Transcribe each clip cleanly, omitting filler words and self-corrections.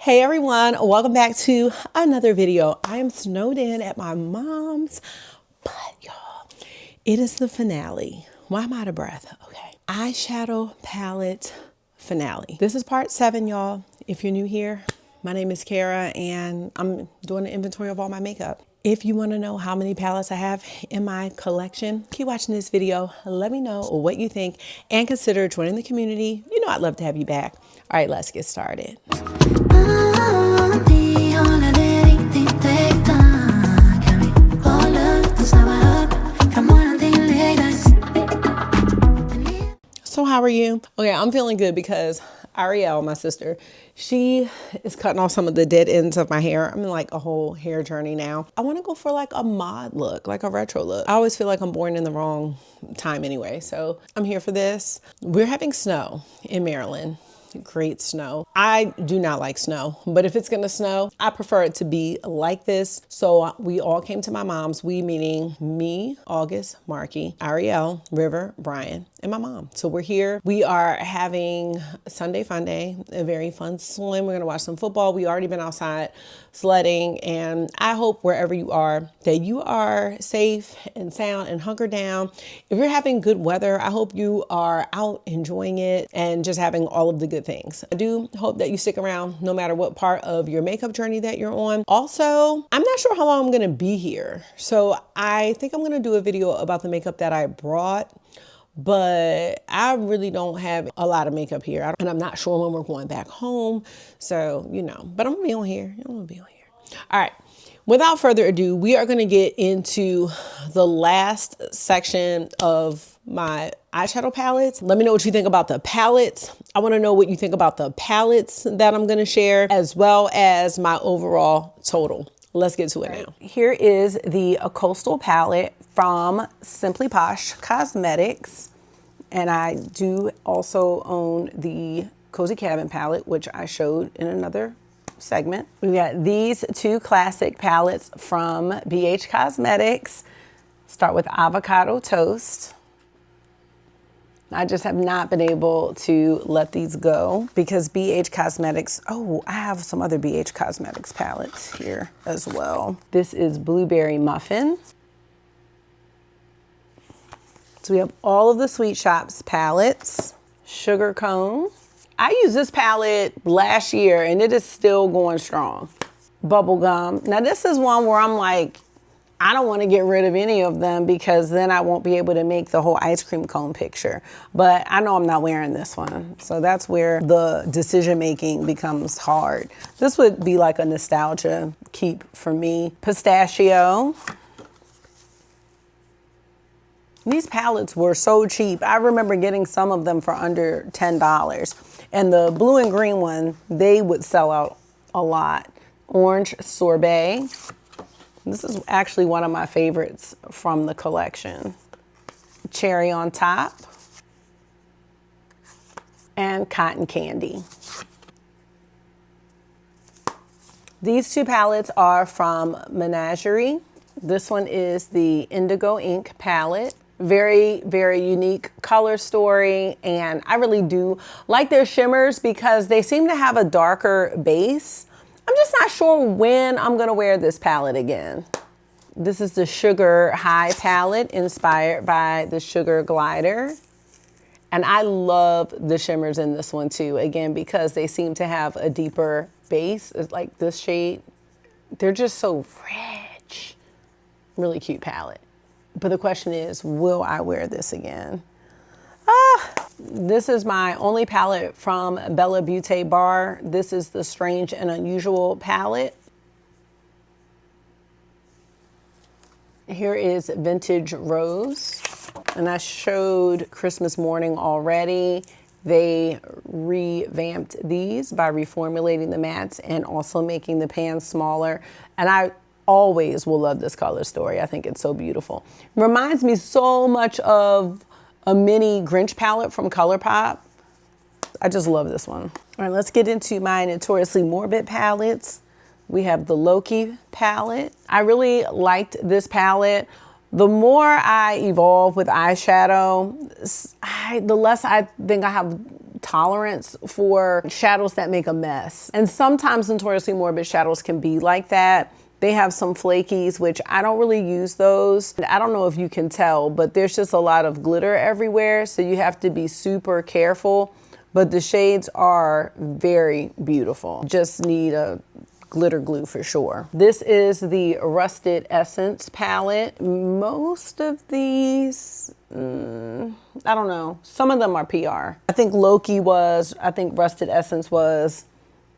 Hey everyone, welcome back to another video. I am snowed in at my mom's, but y'all, it is the finale. Why am I out of breath? Okay. Eyeshadow palette finale. This is part 7, y'all. If you're new here, my name is Kara and I'm doing an inventory of all my makeup. If you want to know how many palettes I have in my collection, keep watching this video. Let me know what you think and consider joining the community. You know I'd love to have you back. All right, let's get started. So how are you? Okay, I'm feeling good because Ariel, my sister, she is cutting off some of the dead ends of my hair. I'm in like a whole hair journey now. I want to go for like a mod look, like a retro look. I always feel like I'm born in the wrong time anyway. So I'm here for this. We're having snow in Maryland. Great snow. I do not like snow, but if it's gonna snow, I prefer it to be like this. So we all came to my mom's, we meaning me, August, Marky, Ariel, River, Brian, and my mom. So we're here. We are having Sunday fun day, a very fun swim. We're gonna watch some football. We already been outside sledding, and I hope wherever you are that you are safe and sound and hunker down. If you're having good weather, I hope you are out enjoying it and just having all of the good things. I do hope that you stick around no matter what part of your makeup journey that you're on. Also, I'm not sure how long I'm gonna be here. So I think I'm gonna do a video about the makeup that I brought, but I really don't have a lot of makeup here. And I'm not sure when we're going back home. So, you know, but I'm gonna be on here. I'm gonna be on here. All right. Without further ado, we are gonna get into the last section of my eyeshadow palettes. Let me know what you think about the palettes. I wanna know what you think about the palettes that I'm gonna share, as well as my overall total. Let's get to it now. Here is the Coastal palette from Simply Posh Cosmetics. And I do also own the Cozy Cabin palette, which I showed in another segment. We got these two classic palettes from BH Cosmetics. Start with Avocado Toast. I just have not been able to let these go because BH Cosmetics, oh, I have some other BH Cosmetics palettes here as well. This is Blueberry Muffin. So we have all of the Sweet Shops palettes. Sugar Cone. I used this palette last year and it is still going strong. Bubblegum. Now this is one where I'm like, I don't want to get rid of any of them because then I won't be able to make the whole ice cream cone picture. But I know I'm not wearing this one. So that's where the decision making becomes hard. This would be like a nostalgia keep for me. Pistachio. These palettes were so cheap. I remember getting some of them for under $10. And the blue and green one, they would sell out a lot. Orange Sorbet. This is actually one of my favorites from the collection. Cherry on Top. And Cotton Candy. These two palettes are from Menagerie. This one is the Indigo Ink palette. Very, very unique color story. And I really do like their shimmers because they seem to have a darker base. I'm just not sure when I'm gonna wear this palette again. This is the Sugar High palette inspired by the Sugar Glider. And I love the shimmers in this one too, again, because they seem to have a deeper base. It's like this shade. They're just so rich. Really cute palette. But the question is, will I wear this again? This is my only palette from Bella Beauté Bar. This is the Strange and Unusual palette. Here is Vintage Rose. And I showed Christmas Morning already. They revamped these by reformulating the mattes and also making the pans smaller. And I always will love this color story. I think it's so beautiful. Reminds me so much of a mini Grinch palette from ColourPop. I just love this one. All right, let's get into my Notoriously Morbid palettes. We have the Loki palette. I really liked this palette. The more I evolve with eyeshadow, the less I think I have tolerance for shadows that make a mess. And sometimes notoriously morbid shadows can be like that. They have some flakies, which I don't really use those. I don't know if you can tell, but there's just a lot of glitter everywhere. So you have to be super careful. But the shades are very beautiful. Just need a glitter glue for sure. This is the Rusted Essence palette. Most of these, I don't know. Some of them are PR. I think Loki was, I think Rusted Essence was.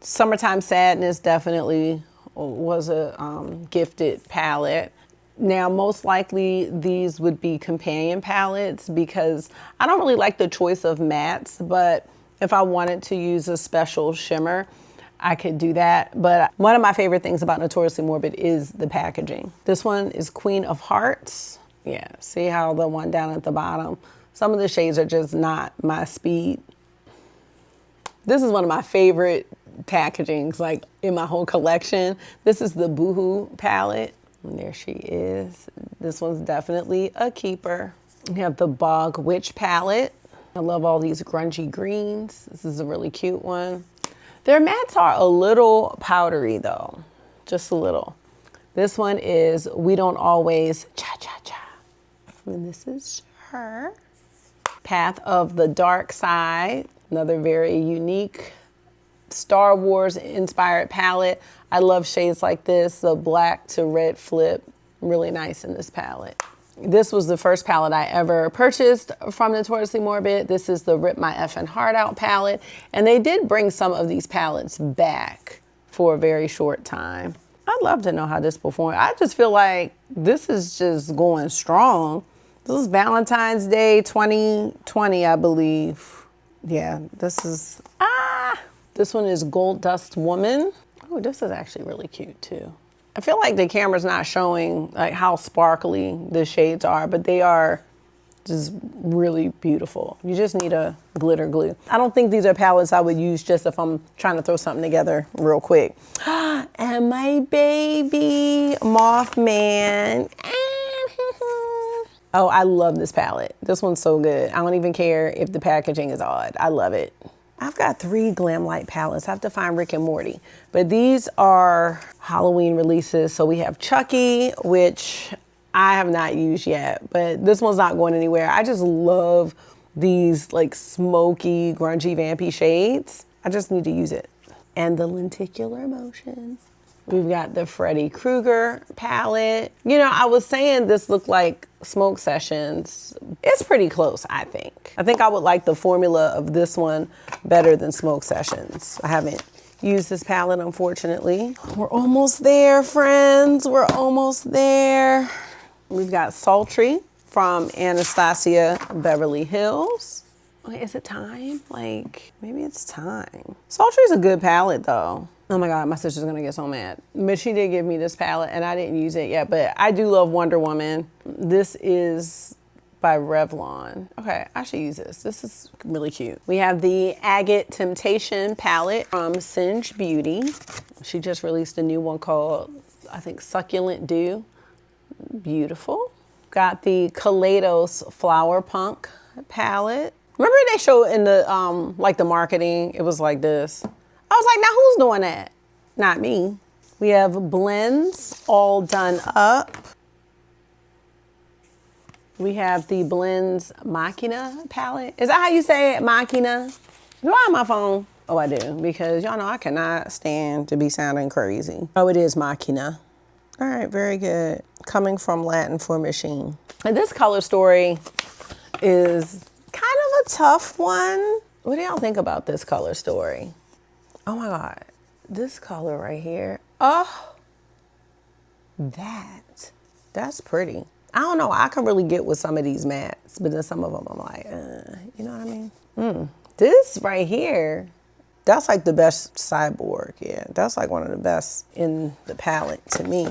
Summertime Sadness definitely was a gifted palette. Now, most likely these would be companion palettes because I don't really like the choice of mattes, but if I wanted to use a special shimmer, I could do that. But one of my favorite things about Notoriously Morbid is the packaging. This one is Queen of Hearts. Yeah, see how the one down at the bottom, some of the shades are just not my speed. This is one of my favorite packagings, like in my whole collection. This is the Boohoo palette. And there she is. This one's definitely a keeper. We have the Bog Witch palette. I love all these grungy greens. This is a really cute one. Their mattes are a little powdery though, just a little. This one is We Don't Always Cha Cha Cha. And this is her. Path of the Dark Side, another very unique Star Wars inspired palette. I love shades like this, the black to red flip, really nice in this palette. This was the first palette I ever purchased from Notoriously Morbid. This is the Rip My Effing Heart Out palette. And they did bring some of these palettes back for a very short time. I'd love to know how this performed. I just feel like this is just going strong. This is Valentine's Day 2020, I believe. Yeah, this is, This one is Gold Dust Woman. Oh, this is actually really cute too. I feel like the camera's not showing like how sparkly the shades are, but they are just really beautiful. You just need a glitter glue. I don't think these are palettes I would use just if I'm trying to throw something together real quick. And my baby Mothman. Oh, I love this palette. This one's so good. I don't even care if the packaging is odd. I love it. I've got 3 Glam Light palettes. I have to find Rick and Morty. But these are Halloween releases. So we have Chucky, which I have not used yet, but this one's not going anywhere. I just love these like smoky, grungy, vampy shades. I just need to use it. And the Lenticular Motion. We've got the Freddy Krueger palette. You know, I was saying this looked like Smoke Sessions. It's pretty close, I think. I think I would like the formula of this one better than Smoke Sessions. I haven't used this palette, unfortunately. We're almost there, friends. We're almost there. We've got Sultry from Anastasia Beverly Hills. Wait, is it time? Like, maybe it's time. Sultry's a good palette, though. Oh my God, my sister's gonna get so mad. But she did give me this palette and I didn't use it yet, but I do love Wonder Woman. This is by Revlon. Okay, I should use this. This is really cute. We have the Agate Temptation palette from Singe Beauty. She just released a new one called, I think, Succulent Dew. Beautiful. Got the Kaleidos Flower Punk palette. Remember they showed in the, like the marketing, it was like this. I was like, now who's doing that? Not me. We have Blends All Done Up. We have the Blends Machina palette. Is that how you say it, Machina? Do I have my phone? Oh, I do, because y'all know I cannot stand to be sounding crazy. Oh, it is Machina. All right, very good. Coming from Latin for machine. And this color story is kind of a tough one. What do y'all think about this color story? Oh my God, this color right here. Oh, that's pretty. I don't know, I can really get with some of these mattes, but then some of them I'm like, you know what I mean? This right here, that's like the best Cyborg, yeah. That's like one of the best in the palette to me.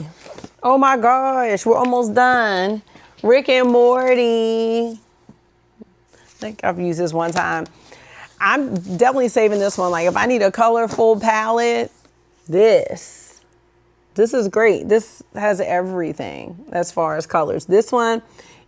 Oh my gosh, we're almost done. Rick and Morty. I think I've used this one time. I'm definitely saving this one. Like if I need a colorful palette, this is great. This has everything as far as colors. This one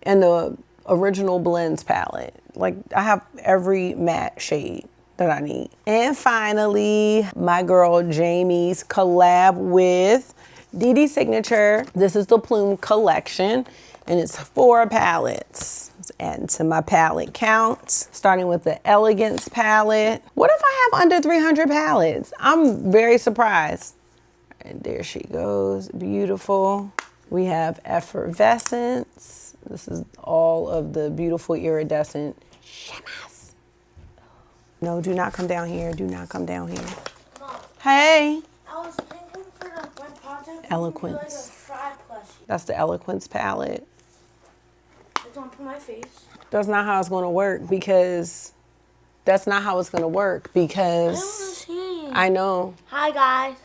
and the original Blends palette. Like I have every matte shade that I need. And finally, my girl Jamie's collab with DD Signature. This is the Plume collection, and it's 4 palettes. Let's add to my palette count, starting with the Elegance palette. What if I have under 300 palettes? I'm very surprised. And there she goes, beautiful. We have Effervescence. This is all of the beautiful iridescent shimmers. No, do not come down here. Do not come down here. Mom, Hey. I was thinking for my project. Eloquence. Like a fry plushie. That's the Eloquence palette. It's on my face. That's not how it's going to work because that's not how it's going to work because I don't see. I know. Hi guys.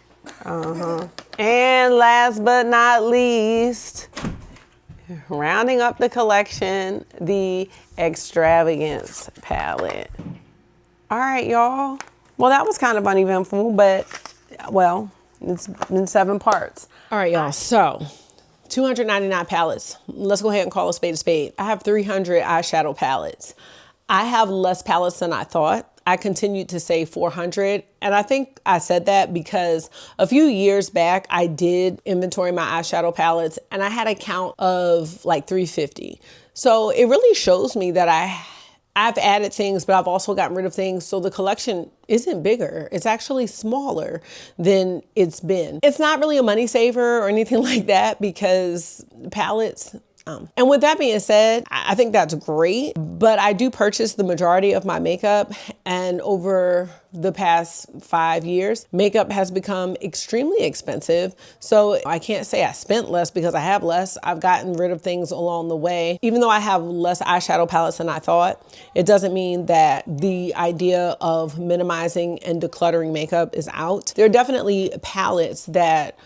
And last but not least, rounding up the collection, the Extravagance palette. All right, y'all. Well, that was kind of uneventful, but well, it's been 7 parts. All right, y'all. So 299 palettes. Let's go ahead and call a spade a spade. I have 300 eyeshadow palettes. I have less palettes than I thought. I continued to say 400. And I think I said that because a few years back, I did inventory my eyeshadow palettes and I had a count of like 350. So it really shows me that I've added things, but I've also gotten rid of things. So the collection isn't bigger. It's actually smaller than it's been. It's not really a money saver or anything like that because palettes. And with that being said, I think that's great, but I do purchase the majority of my makeup. And over the past 5 years, makeup has become extremely expensive. So I can't say I spent less because I have less. I've gotten rid of things along the way. Even though I have less eyeshadow palettes than I thought, it doesn't mean that the idea of minimizing and decluttering makeup is out. There are definitely palettes that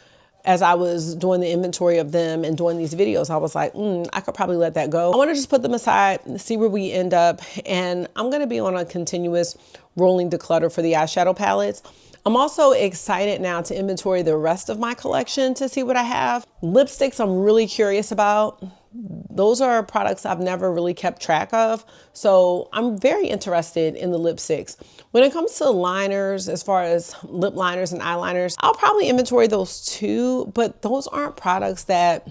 as I was doing the inventory of them and doing these videos, I was like, I could probably let that go. I want to just put them aside and see where we end up. And I'm going to be on a continuous rolling declutter for the eyeshadow palettes. I'm also excited now to inventory the rest of my collection to see what I have. Lipsticks, I'm really curious about. Those are products I've never really kept track of. So I'm very interested in the lipsticks. When it comes to liners, as far as lip liners and eyeliners, I'll probably inventory those too, but those aren't products that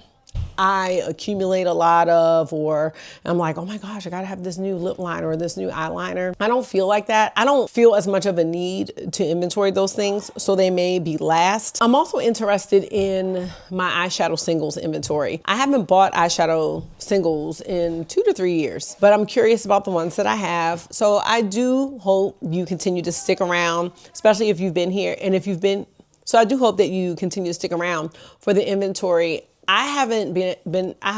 I accumulate a lot of, or I'm like, oh my gosh, I gotta have this new lip liner or this new eyeliner. I don't feel like that. I don't feel as much of a need to inventory those things, so they may be last. I'm also interested in my eyeshadow singles inventory. I haven't bought eyeshadow singles in 2 to 3 years, but I'm curious about the ones that I have. So I do hope you continue to stick around, especially if you've been here. And if you've been, so I do hope that you continue to stick around for the inventory. I have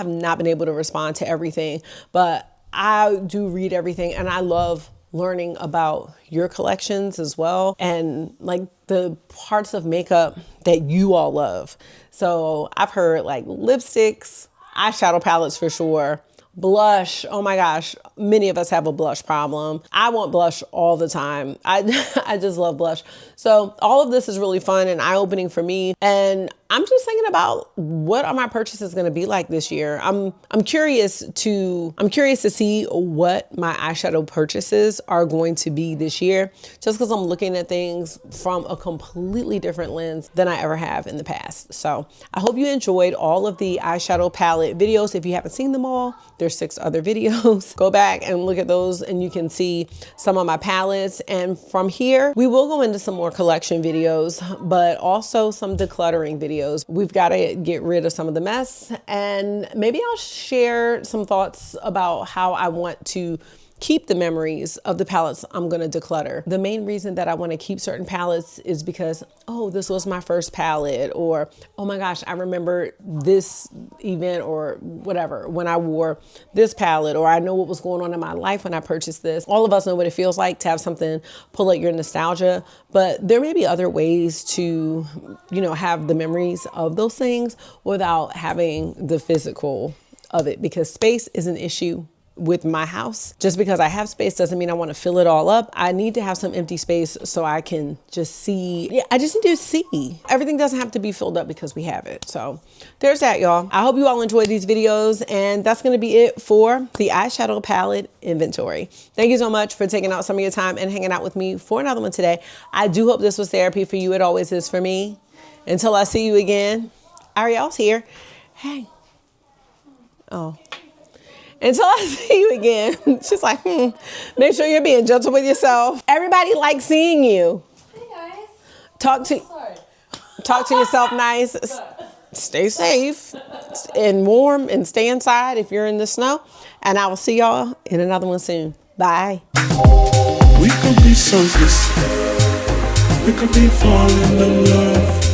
not been able to respond to everything, but I do read everything and I love learning about your collections as well and like the parts of makeup that you all love. So I've heard like lipsticks, eyeshadow palettes for sure, blush. Oh my gosh, many of us have a blush problem. I want blush all the time. I just love blush. So all of this is really fun and eye-opening for me. And I'm just thinking about what are my purchases going to be like this year. I'm curious to see what my eyeshadow purchases are going to be this year, just because I'm looking at things from a completely different lens than I ever have in the past. So I hope you enjoyed all of the eyeshadow palette videos. If you haven't seen them all, there's 6 other videos. Go back and look at those and you can see some of my palettes. And from here, we will go into some more collection videos, but also some decluttering videos. We've got to get rid of some of the mess, and maybe I'll share some thoughts about how I want to keep the memories of the palettes I'm going to declutter. The main reason that I want to keep certain palettes is because, oh, this was my first palette, or, oh my gosh, I remember this event or whatever when I wore this palette, or I know what was going on in my life when I purchased this. All of us know what it feels like to have something pull at your nostalgia, but there may be other ways to, have the memories of those things without having the physical of it, because space is an issue with my house. Just because I have space doesn't mean I want to fill it all up. I need to have some empty space so I can just see. Yeah, I just need to see. Everything doesn't have to be filled up because we have it. So there's that, y'all. I hope you all enjoyed these videos, and that's going to be it for the eyeshadow palette inventory. Thank you so much for taking out some of your time and hanging out with me for another one today. I do hope this was therapy for you. It always is for me. Until I see you again, Ariel's here. Hey. Oh. Until I see you again, she's like, make sure you're being gentle with yourself. Everybody likes seeing you. Hey guys. Talk to yourself nice. Stay safe and warm and stay inside if you're in the snow. And I will see y'all in another one soon. Bye. We could be selfless. We could be falling in love.